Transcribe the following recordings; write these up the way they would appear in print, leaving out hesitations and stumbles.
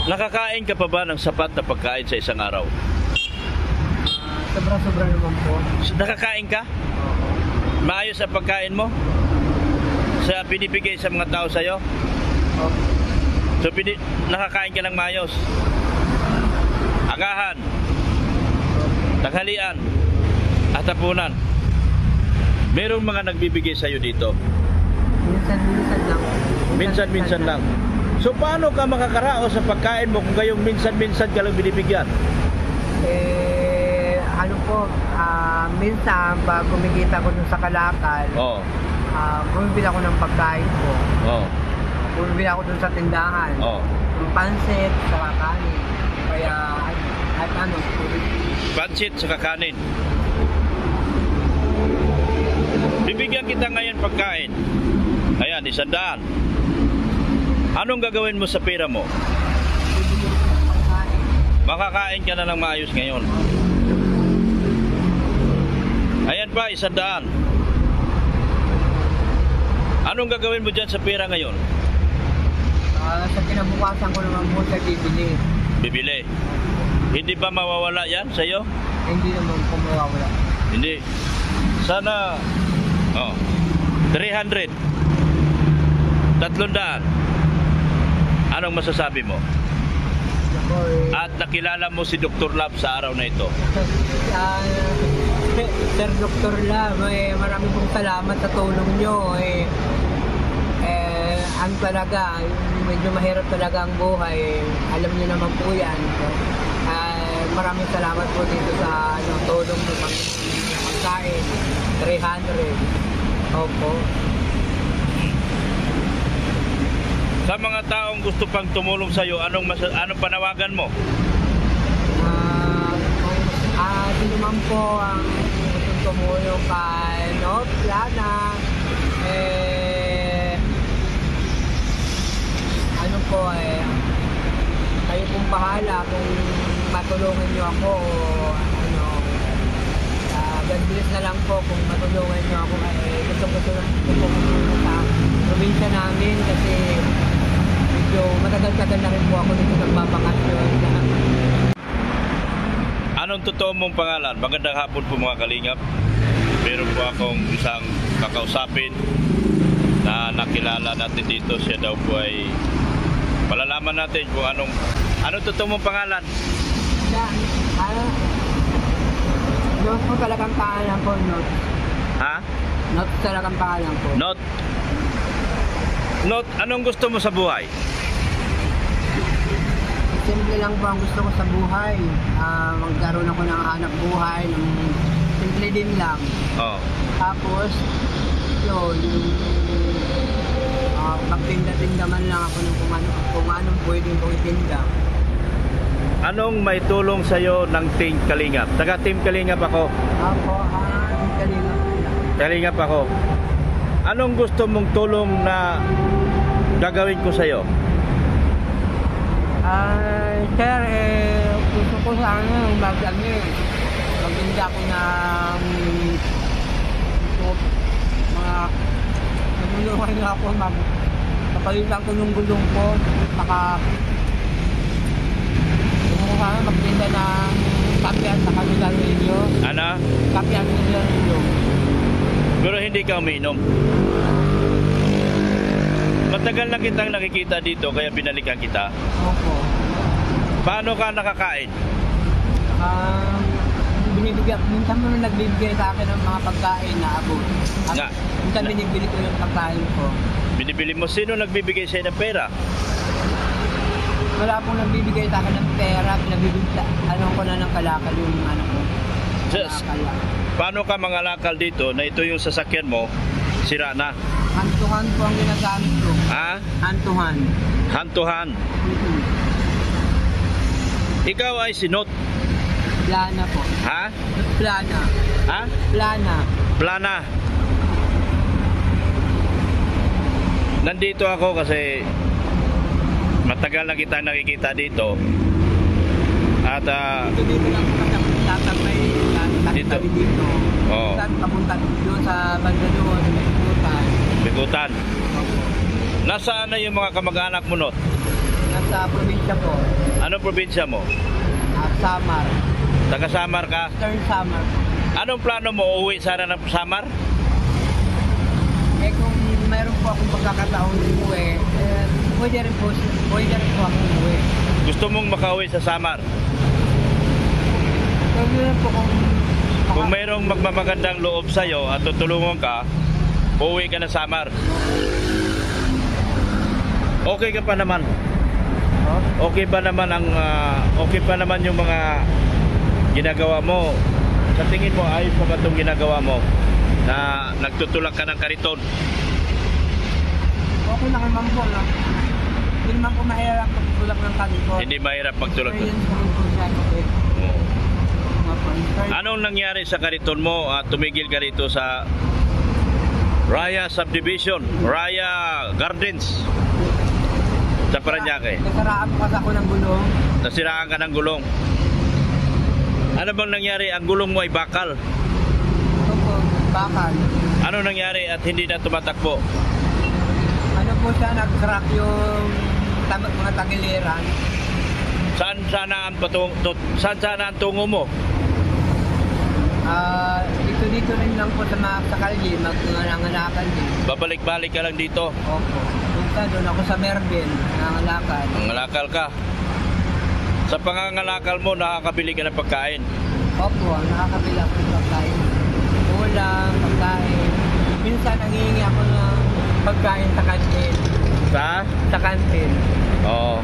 Nakakain ka pa ba ng sapat na pagkain sa isang araw? Sobra-sobra naman po. Nakakain ka? Maayos ang pagkain mo? Sa pinipigay sa mga tao sa'yo? So, nakakain ka ng maayos? Agahan, tanghalian, at hapunan. Merong mga nagbibigay sa'yo dito? Minsan-minsan lang. Minsan-minsan lang. So, paano ka makakaraos sa pagkain mo kung gayong minsan-minsan ka lang binibigyan? Ano po, minsan pag kumikita ko dun sa kalakal, bumibili ako ng pagkain ko. Bumibili ako dun sa tindahan. Yung pansit, saka kanin. Kaya, pansit, saka kanin. Bibigyan kita ngayon pagkain. Ayan, 100. Anong gagawin mo sa pera mo? Makakain ka na ng maayos ngayon. Ayan pa, 100. Anong gagawin mo dyan sa pera ngayon? Sa kinabukasan ko naman po sa bibili. Bibili? Hindi ba mawawala yan sa'yo? Hindi naman po mawawala. Hindi. Sana 300. 300. Anong masasabi mo? At nakilala mo si Dr. Love sa araw na ito? Sir Dr. Love, maraming pong salamat sa tulong nyo. Ang talaga, medyo mahirap talaga ang buhay. Alam niyo naman po yan. Maraming salamat po dito sa tulong ng pagkain. 300. Opo. Sa mga taong gusto pang tumulong sa iyo, anong panawagan mo? Sino man po ang gustong tumulong kay Plana, kayo pong bahala kung matulungan nyo ako o God bless na lang po kung matulungan nyo ako. Gusto ko sa probinsya namin kasi medyo matagal-tagal na rin po ako dito nagpapakasyon. Anong totoo mong pangalan? Magandang hapon po mga kalingap. Meron po akong isang kakausapin na nakilala natin dito. Siya daw po ay palalaman natin kung anong totoo mong pangalan. Not po talagang pangalan po, Not. Ha? Not talagang pangalan po. Not, anong gusto mo sa buhay? Simple lang po ang gusto ko sa buhay. Magkaroon ako ng anak buhay. Simple din lang. Tapos, yun, magtinda-tinda man lang ako ng kung anong pwedeng kong itinda. Anong may tulong sa'yo ng Team Kalingap? Taga Team Kalingap ako. Ako, Team Kalingap. Kalingap ako. Anong gusto mong tulong na gagawin ko sa'yo? Sir, gusto ko sana magtinda ko ng mga nagulungan niyo ako kapalitan ko yung gulong ko sana magtinda ng kape at saka nilarilyo. Ano? Kape at nilarilyo. Pero hindi ka umiinom. Matagal na kitang nakikita dito kaya binalikan kita. Opo. Paano ka nakakain? Minsan mo nagbibigay sa akin ng mga pagkain na abot. Minsan binibili ko yung pagkain ko. Binibili mo? Sino nagbibigay sa'yo ng pera? Wala pong nagbibigay sa akin ng pera. Anong ko na ng kalakal yung ko. Paano ka mangalakal dito na ito yung sasakyan mo, sira na? Hantuhan po ang ginagamit ko. Ha? Hantuhan. Hantuhan? Ikaw ay si Not? Plana po. Ha? Plana. Ha? Plana. Plana. Nandito ako kasi matagal na kita nakikita dito. At dito lang tatapay dito. Oo. Papunta doon sa banda doon, Bikutan. Bikutan. Nasaan na yung mga kamag-anak mo, Not? nasa probinsya po. Anong probinsya mo? Samar. Taga Samar ka? Eastern Samar. Anong plano mo? Uuwi sana ng Samar? Eh kung mayroon po akong pagkakataon umuwi, pwede rin po akong umuwi. Gusto mong makauwi sa Samar? Pwede rin po Kung mayroong magmamagandang loob sa'yo at tutulungan ka, uuwi ka na Samar. Okay ka pa naman. Okay pa naman yung mga ginagawa mo. Sa tingin mo, ayos pa ba itong ginagawa mo na nagtutulak ka ng kariton? Okay lang naman po, no? Hindi naman po mahirap magtulak ng kariton. Hindi mahirap magtulak. Experience ko rin po siya. Oo. Mga po. Anong nangyari sa kariton mo at tumigil ka rito sa Raya Subdivision, Raya Gardens sa Parañaque? Nasaraan po kasi ako ng gulong. Nasiraan ka ng gulong. Ano bang nangyari? Ang gulong mo ay bakal. Ito po, bakal. Ano nangyari at hindi na tumatakbo? Ano po siya, nag-crack yung mga tagiliran. Saan sana ang tungo mo? Dito rin lang po sa kalye, mag-nangangalakan din. Babalik-balik ka lang dito. Opo. Doon ako sa Merville, nangangalakan. Nangalakal ka. Sa pangangalakal mo, nakakabili ka ng pagkain. Opo, nakakabili ako ng pagkain. Ulam, pagkain. Minsan nangihingi ako ng pagkain sa kantin. Sa kantin. Oo.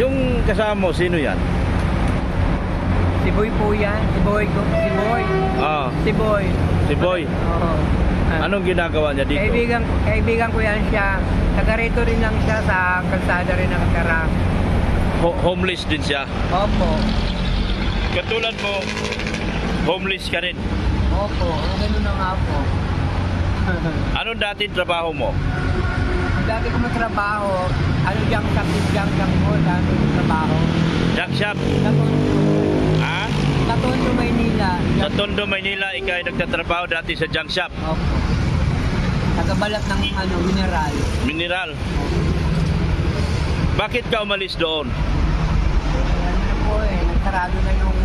Yung kasama mo, sino yan? Si Boy po yan. Si Boy. Ah, Si Boy. si Boy. Oo. Anong ginagawa niya dito? Kaibigan ko yan siya. Taga rito rin lang siya, sa kalsada rin nakatira. Homeless din siya. Opo. Katulad mo, homeless ka rin. Opo, ganun na nga po. Anong dati trabaho mo? Dati ko matrabaho, junk shop po, dati ko trabaho. Junk shop? Ha? Sa Tondo, Maynila. Sa Tondo, Maynila, ikaw ay nagtatrabaho dati sa junk shop. Opo. Nagabalat ng mineral. Mineral. Bakit ka umalis doon? Ano na po nagsarado na yung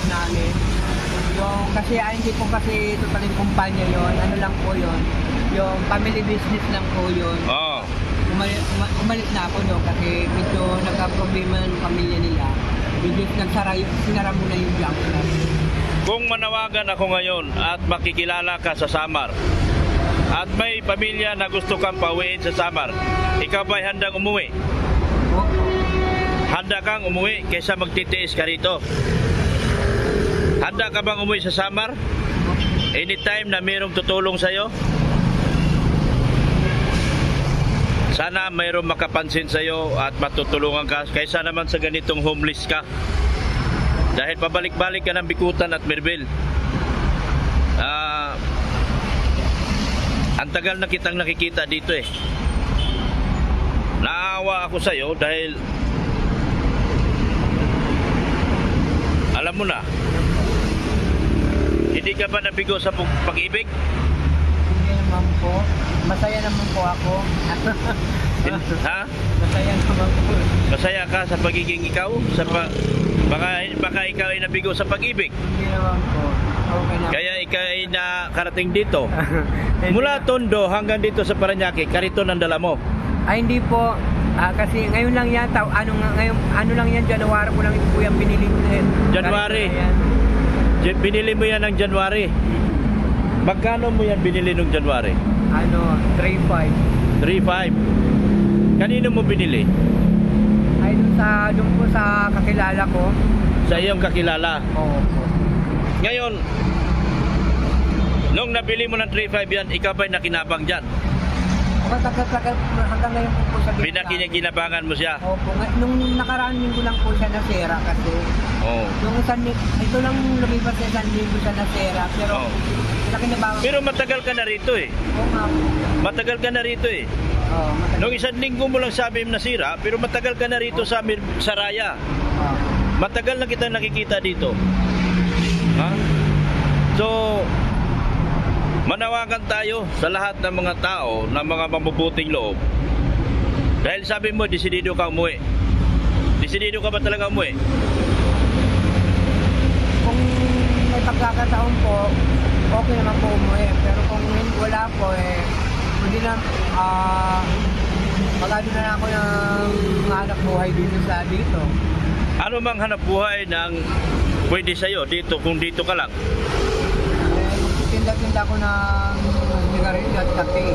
namin. Kasi hindi po kasi totaling kumpanya yon, ano lang po yon, yung family business lang po yon. Oo. Umalis na ako doon kasi medyo nagka-problema ng pamilya nila. Medyo sinara muna yung junk shop. Kung manawagan ako ngayon at makikilala ka sa Samar at may pamilya na gusto kang pauwiin sa Samar, ikaw ba'y handang umuwi? Opo. Handa kang umuwi kaysa magtitiis ka rito? Handa ka bang umuwi sa Samar? Anytime na mayroong tutulong sa'yo? Sana mayroong makapansin sa'yo at matutulungan ka kaysa naman sa ganitong homeless ka. Dahil pabalik-balik ka ng Bikutan at Merville. Ang tagal na kitang nakikita dito eh. Naawa ako sa'yo dahil alam mo na, hindi ka ba nabigo sa pag-ibig? Hindi naman po. Masaya naman po ako. Ha? Masaya naman po. Masaya ka sa pagiging ikaw? Baka ikaw ay nabigo sa pag-ibig? Hindi naman po. Okay naman. Kaya ikaw ay nakarating dito. Mula Tondo hanggang dito sa Parañaque, kariton ang dala mo? Ay hindi po. Kasi ngayon lang yan, ano lang yan, January ko lang po yung binili ko din. January? Binili mo yan ng January? Magkano mo yan binili nung January? 3.5. 3.5. Kanino mo binili? Ay doon po sa kakilala ko. Sa iyong kakilala? Oo po. Ngayon, nung nabili mo ng 3.5 yan, ikaw ba'y nakinabang dyan? Matagal-tagal hanggang ngayon po sa gitna. Pinakinabangan mo siya? Opo. Nung nakaraan linggo lang po siya nasira kasi. Oo. Nung ito lang lumipas sa isang linggo siya nasira. Pero nakinabangan. Pero matagal ka na rito eh. Oo nga po. Matagal ka na rito eh. Oo, matagal. Nung isang linggo mo lang sabi mo nasira, pero matagal ka na rito sa Raya. Matagal na kita nakikita dito. Ha? So, manawagan tayo sa lahat ng mga tao na mga mabubuting loob Dahil sabi mo, desidido ka umuwi. Desidido ka ba talaga umuwi? Kung may pagkakataon po, okay naman po umuwi. Pero kung wala po, hindi na, magano na ako ng hanap buhay dito. Ano mang hanap buhay ng pwede sa'yo dito kung dito ka lang? Tinda-tinda ko ng sigarilyo at kape.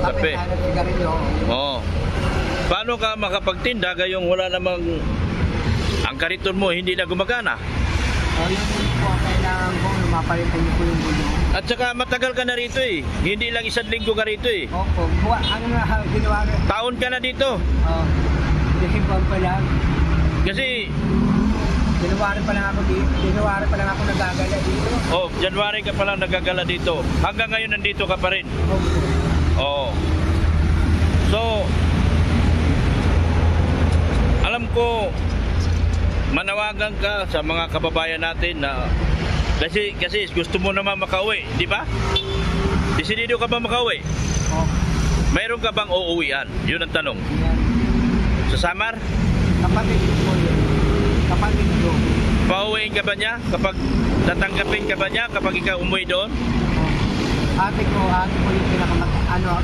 Kape. At sigarilyo. Oo. Paano ka makapagtinda gayong wala namang ang kariton mo hindi na gumagana? Yun po ang kailangan ko, lumapalitan ko yung gulo. At saka matagal ka na rito eh. Hindi lang 1 linggo ka rito eh. Opo, ano na, ginawa rin. Taon ka na dito. Desimbuan pa lang. Kasi, January pa lang ako nagagala dito. oh, January ka pa lang nagagala dito. Hanggang ngayon nandito ka pa rin. Opo. Oo. So, alam ko, manawagan ka sa mga kababayan natin na kasi gusto mo naman makauwi, di ba? Desidido ka ba makauwi? Opo. Mayroon ka bang uuwian? Yun ang tanong. Yan. Sa Samar? Kapatid ko po yun. Kapatid ko. Pauwiin ka ba niya? Kapag tatanggapin ka ba niya kapag ikaw umuwi doon? Ate ko yung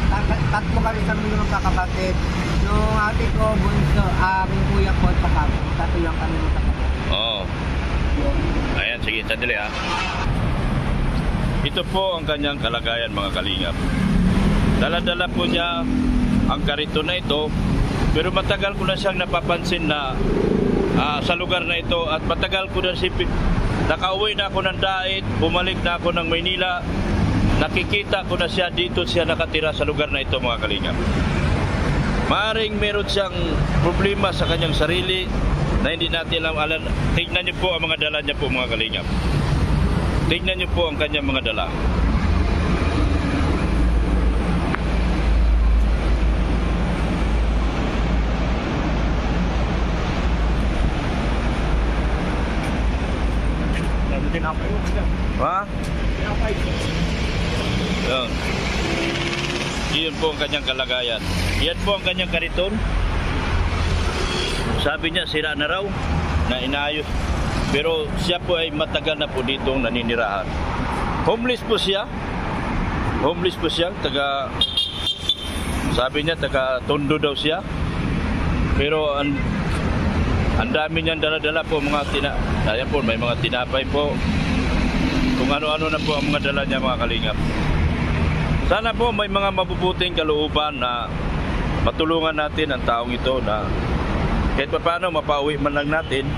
tatlo kami sa mga magkakapatid. Yung ate ko, bunso, aming kuya ko, at saka tatlo lang kami magkakapatid. Oo. Ayan, sige, sandali ha. Ito po ang kanyang kalagayan mga kalingap. Dala-dala po niya ang karito na ito, pero matagal ko na siyang napapansin na sa lugar na ito at matagal ko na nakauwi na ako ng Dait, bumalik na ako ng Maynila, nakikita ko na siya dito siya nakatira sa lugar na ito mga kalingap. Maaring meron siyang problema sa kanyang sarili na hindi natin alam. Tignan niyo po ang mga dala niya po mga kalingap. Tignan niyo po ang kanyang mga dala. Ha? Yan. Iyon po ang kanyang kalagayan. Yan po ang kanyang kariton. Sabi niya sira na raw na inaayos. Pero siya po ay matagal na po ditong naninirahan. Homeless po siya. Homeless po siya. Sabi niya taga Tondo daw siya. Pero ang dami niyang dala-dala po ayan po, may mga tinapay po. Kung ano-ano na po ang mga dala niya mga kalingap. Sana po may mga mabubuting kalooban na matulungan natin ang taong ito na kahit pa paano mapauwi man lang natin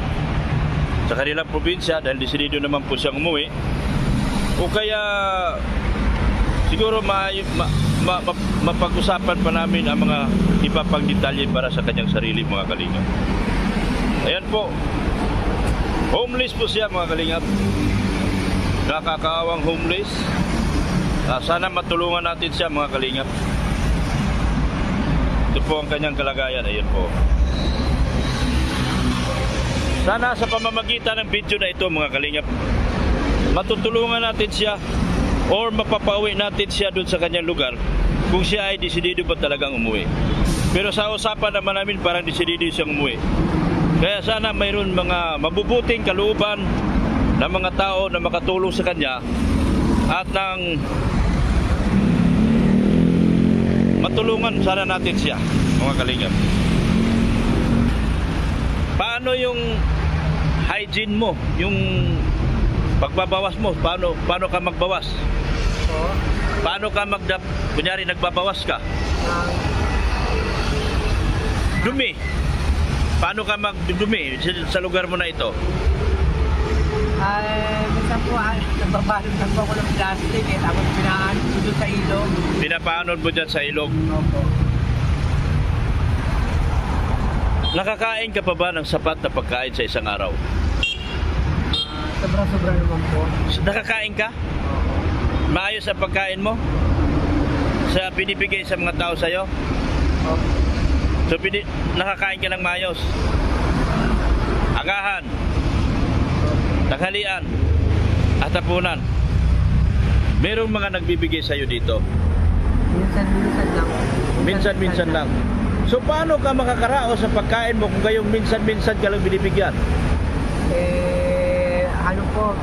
sa kanilang probinsya dahil desidido naman po siyang umuwi. O kaya siguro mapag-usapan pa namin ang mga iba pang detalye para sa kanyang sarili mga kalingap. Ayan po. Homeless po siya mga kalingap. Nakakaawang homeless. Sana matulungan natin siya mga kalingap. Ito po ang kanyang kalagayan. Ayan po. Sana sa pamamagitan ng video na ito mga kalingap, matutulungan natin siya or mapapauwi natin siya doon sa kanyang lugar kung siya ay desidido ba talagang umuwi. Pero sa usapan naman namin parang desidido siyang umuwi. Kaya sana mayroon mga mabubuting kalooban ng mga tao na makatulong sa kanya at nang matulungan sana natin siya mga kalingap. Paano yung hygiene mo, yung pagbabawas mo, paano ka magbawas? Paano ka kunyari nagbabawas ka? Dumi. Paano ka magdudumi sa lugar mo na ito? Minsan po, nagbabalot lang po ako ng plastic tapos pinaanod ko doon sa ilog. Pinapaanod mo dyan sa ilog? Opo. Nakakain ka pa ba ng sapat na pagkain sa isang araw? Sobra-sobra naman po. Nakakain ka? Maayos ang pagkain mo? Sa binibigay sa mga tao sa'yo? Opo. So, nakakain ka ng maayos? Agahan? Tanghalian? At hapunan? Merong mga nagbibigay sa'yo dito? Minsan lang. Minsan lang. So paano ka makakaraos sa pagkain mo kung gayong minsan-minsan ka lang binibigyan? Ano po,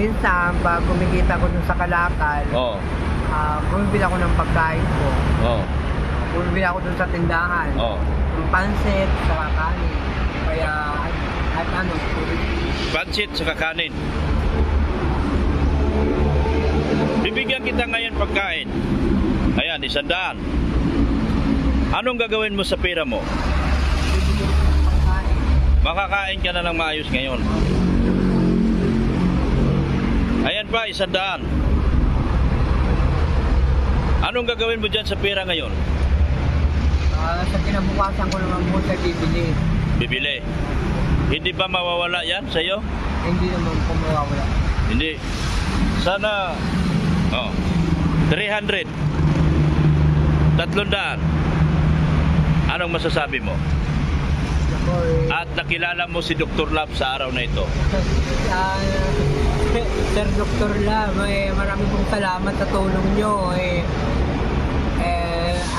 minsan pag kumikita ko dun sa Kalakal, Oo. bumibili ako ng pagkain ko. Oo. Bumibili ako dun sa tindahan. Oo. Yung pansit, saka kanin. Kaya, at ano, Pansit sa kakanin. Bibigyan kita ngayon pagkain. Ayan, 100. Anong gagawin mo sa pera mo? bibili ko ng pagkain. Makakain ka na ng maayos ngayon. Ayan pa, 100. Anong gagawin mo dyan sa pera ngayon? Sa kinabukasan ko naman po sa bibili. Bibili. Hindi ba mawawala yan sa'yo? Hindi naman po mawawala. Hindi. Sana, 300. 300. Anong masasabi mo? Ako, At nakilala mo si Dr. Love sa araw na ito. Sir Dr. Lam, marami pong salamat sa tulong nyo.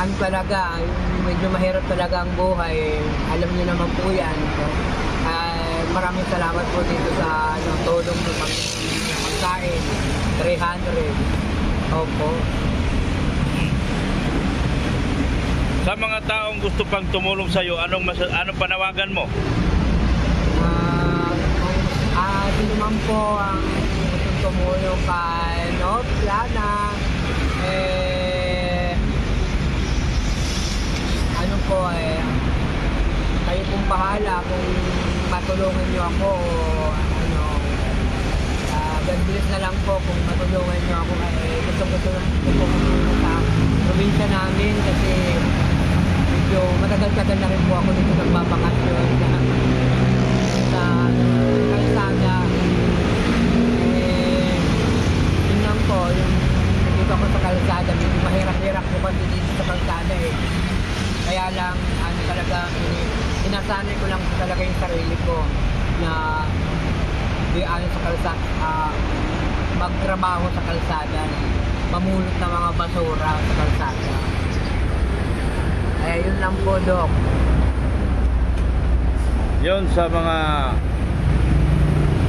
Ang talaga, medyo mahirap talaga ang buhay. Alam niyo naman po yan. Maraming salamat po dito sa tulong ng pagkain. 300. Opo. Sa mga taong gusto pang tumulong sa iyo, anong panawagan mo? Sino man po ang gustong tumulong kay Plana, ano po kayo pong bahala kung matulungan niyo ako o ano, God bless na lang po kung matulungan niyo ako. Gusto ko tumulong sa probinsya namin kasi medyo matagal-tagal na rin po ako dito nagbabakasyon sa kalsada. Yun lang po, yung dito ako sa kalsada, medyo mahirap-hirap po kasi dito sa kalsada Kaya lang, talaga, sinasanay ko lang talaga yung sarili ko na sa kalsada, magtrabaho sa kalsada, mamulot ng mga basura sa kalsada. Yun lang po, Dok. Yon sa mga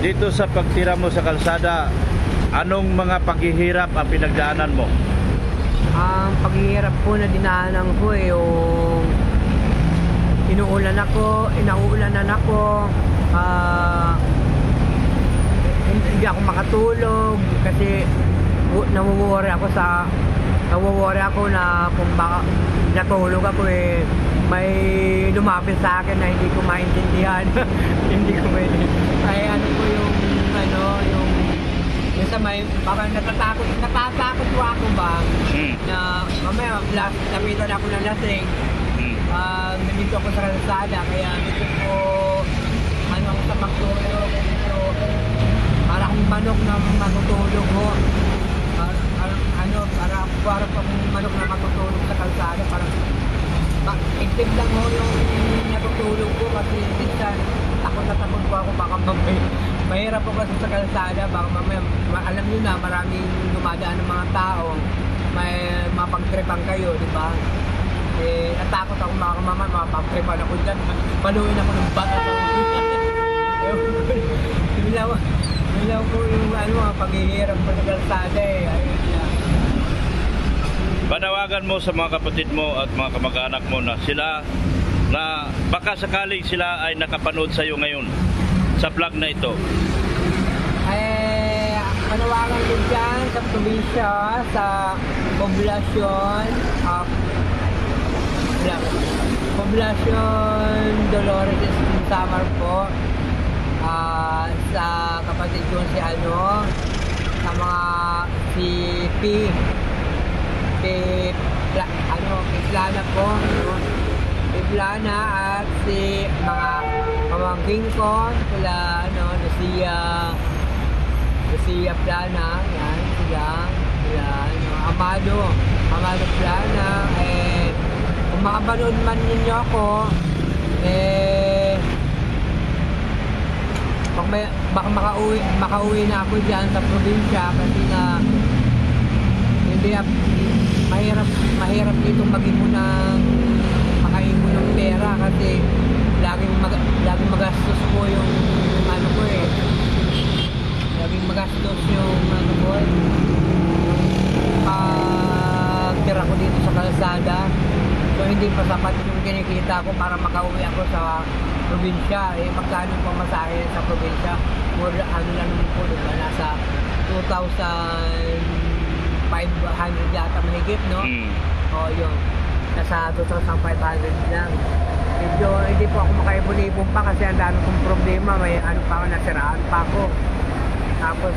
dito sa pagtira mo sa kalsada, anong mga paghihirap ang pinagdaanan mo? Ang paghihirap po na dinaanan ko yung inauulanan ako, hindi ako makatulog kasi nawawari ako na kung baka natulog ako may lumapit sa akin na hindi ko maintindihan. Hindi ko ay ano po yung sa may baka natatakot po ako ba na mamaya lapitan ako ng lasing. Nandito ako sa kalsada kaya dito po ako sa magtulog dito para akong manok na matutulog ho. Para pa akong manok na matutulog sa kalsada para iktib lang ho yung natutulog ko kasi minsan takot po ako baka mahirap po kasi sa kalsada baka mamaya alam nyo na maraming dumadaan ng mga tao may mapagtripan kayo, di ba? Natakot ako mapagtripan ako dyan, paluin ako ng bata yun lang po yung paghihirap po sa kalsada ayun lang. Panawagan mo sa mga kapatid mo at mga kamag-anak mo na sila na baka sakaling sila ay nakapanood sa iyo ngayon sa vlog na ito. Panawagan din dyan sa probinsya, sa poblasyon Dolores Samar po, sa kapatid ko sa mga Plana po, Plana at si mga pamangking ko sila Lucia Plana, yan sila Amado Plana. Kung makapanood man ninyo ako baka makauwi na ako dyan sa probinsya kasi na hindi mahirap dito mag-ipon ng sapatos yung kinikita ko para makauwi ako sa probinsya. Eh, magkano pa masahe sa probinsya? More, ano lang naman po, diba? Nasa 2,500 yata mahigit, no? O, yun. Nasa 2,500 lang. Medyo, hindi po ako makaibon-ibon pa kasi ang dami kong problema. May ano pa ako, nasiraan pa ako. Tapos,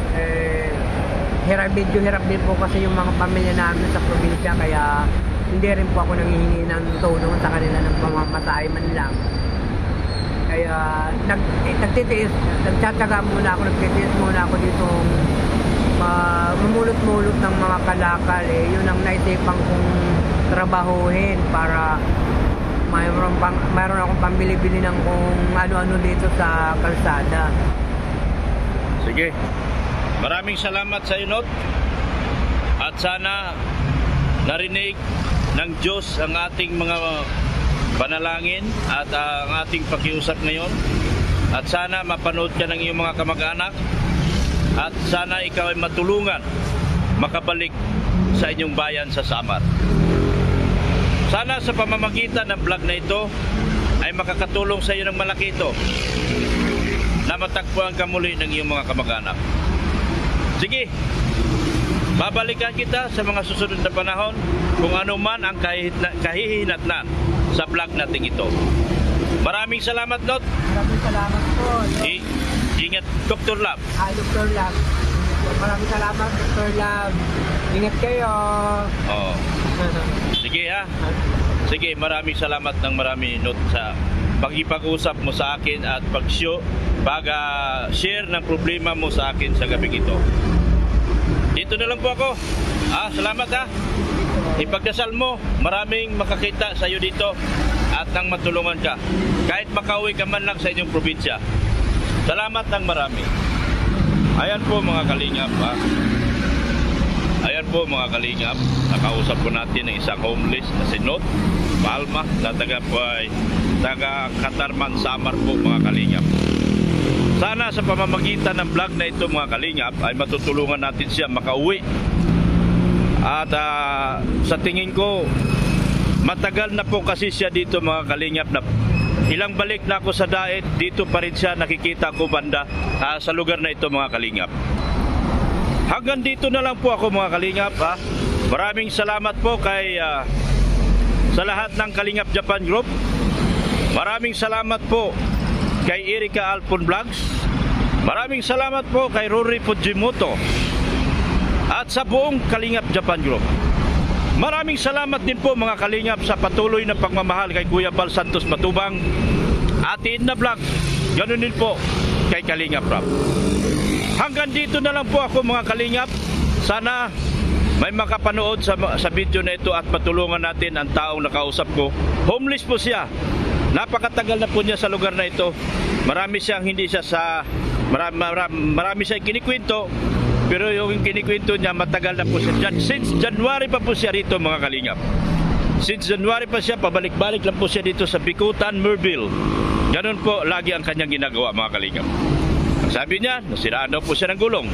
medyo hirap din po kasi yung mga pamilya namin sa probinsya. Kaya, hindi rin po ako nanghihingi ng tulong sa kanila ng pamamatay man lang. Kaya, nagtitiis, nagtsatsaga muna ako, nagtitiis muna ako dito mamulot-mulot ng mga kalakal. Yun ang naisipan kong trabahuhin para mayroon akong pambili-bili ng kung ano-ano dito sa kalsada. Sige. Maraming salamat sa iyo, Not. At sana narinig ng Diyos ang ating mga panalangin at ang ating pakiusap ngayon. At sana mapanood ka ng iyong mga kamag-anak. At sana ikaw ay matulungan makabalik sa inyong bayan sa Samar. Sana sa pamamagitan ng vlog na ito ay makakatulong sa iyo ng malaki ito na matagpuan ka muli ng iyong mga kamag-anak. Sige, babalikan kita sa mga susunod na panahon kung ano man ang kahihinatnan sa vlog natin ito. Maraming salamat, Not. Maraming salamat po. Ingat, Dr. Love. Dr. Love. Maraming salamat, Dr. Love. Ingat kayo. Oo. Sige ha. Sige, maraming salamat ng marami, Not, sa pag-ipag-usap mo sa akin at pag-share ng problema mo sa akin sa gabing ito. Dito na lang po ako. Salamat ha. Ipagdasal mo, maraming makakita sa iyo dito at nang matulungan ka. Kahit makauwi ka man lang sa inyong probinsya. Salamat ng marami. Ayan po mga kalingap ha. Ayan po mga kalingap. Nakausap po natin ng isang homeless na si Not Palma na taga Katarman, Samar po mga kalingap. Sana sa pamamagitan ng vlog na ito mga kalingap ay matutulungan natin siya makauwi. At sa tingin ko matagal na po kasi siya dito mga kalingap na ilang balik na ako sa diet, dito pa rin siya nakikita ko banda sa lugar na ito mga kalingap. Hanggang dito na lang po ako mga kalingap ha. Maraming salamat po kay sa lahat ng Kalingap Japan Group. Maraming salamat po kay Erika Alpon Vlogs. Maraming salamat po kay Rory Fujimoto at sa buong Kalingap Japan Group. Maraming salamat din po mga kalingap sa patuloy na pagmamahal kay Kuya Bal Santos Matubang, Ate Edna Vlog, ganoon din po kay Kalingap Rap. Hanggang dito na lang po ako mga kalingap. Sana may makapanood sa video na ito at matulungan natin ang taong nakausap ko. Homeless po siya. Napakatagal na po niya sa lugar na ito. Marami siyang kinikwento. Pero yung kinikwento niya matagal na po siya. Since January pa po siya rito mga kalingap. Since January pa siya, pabalik-balik lang po siya dito sa Bikutan, Merville. Ganon po lagi ang kanyang ginagawa mga kalingap. Ang sabi niya, nasiraan daw po siya ng gulong.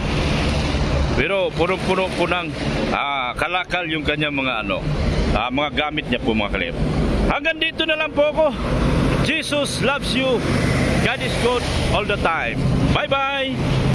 Pero puno-puno po ng kalakal yung kanyang mga mga gamit niya po mga kalingap. Hanggang dito na lang po ako. Jesus loves you. God is good all the time. Bye-bye.